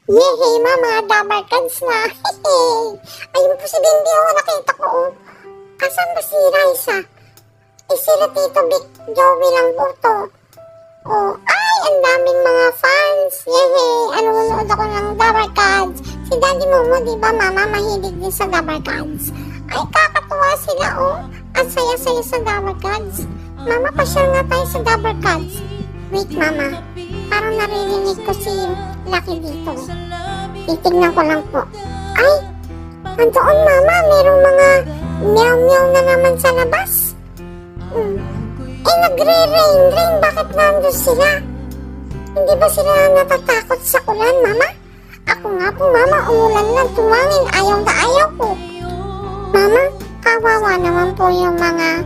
Yehey, mga dabarkads na. Ayun po si Bimbi, nakita ko. Asan ba si Raisa? Sila Tito Vic, Joey lang po to. Ay, ang daming mga fans. Yehey, nanonood ako ng dabarkads. Si Daddy Momo, di ba mama, mahilig din sa dabarkads. Ay, kakatuwa sila, Ang saya-saya sa dabarkads. Mama, pasyal nga tayo sa dabarkads. Wait, mama. Parang naririnig ko si Lucky dito. Titignan ko lang po. Ay! Nandoon, mama. Merong mga meow-meow na naman sa labas. Nagre-rain. Bakit nandun sila? Hindi ba sila natatakot sa ulan, mama? Ako nga po, mama. Umulan lang. Tumangin. Ayaw na ayaw ko. Mama, kawawa naman po yung mga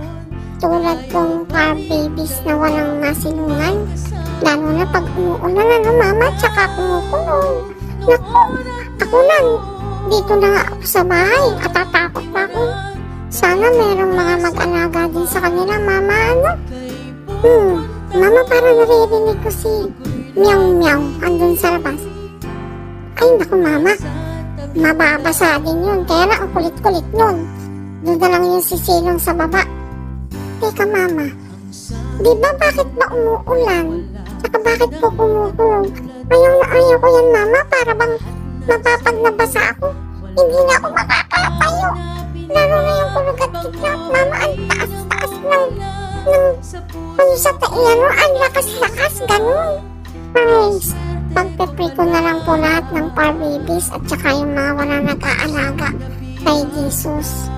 tulad kong car babies na walang masilungan. Lalo na pag umuulan, mama, tsaka kumukulong. Naku, ako lang. Dito na nga ako sa bahay at tatakot pa ako. Sana merong mga mag-alaga din sa kanila, mama, Mama, parang naririnig ko si meow-meow andun sa labas. Ay, naku, mama. Mababasa din yun. Kaya na, ang kulit-kulit nun. Doon na lang yung sisilong sa baba. Teka, mama. Di ba bakit ba umuulan? Saka bakit po kumukulong? Ayaw na ayaw ko yan, mama. Para bang mapapag nabasa ako. Hindi na ako makakatayo. Lalo na yung kulog at kidnap, mama. Ang taas-taas ng sa taiyan mo. Ang lakas-lakas. Ganun. Guys, pagpipray ko na lang po lahat ng par babies at saka yung mga wala nag-aalaga kay Jesus.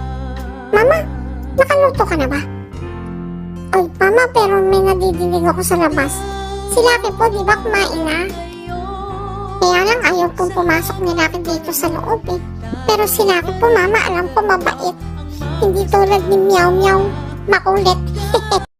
Mama, nakaluto ka na ba? Ay, mama, pero may nadidinig ako sa labas. Si Lucky po, di ba kumain na? Kaya lang ayaw pong pumasok ni Lucky dito sa loob Pero si Lucky po, mama, alam ko mabait. Hindi tulad ni Meow Meow, makulit.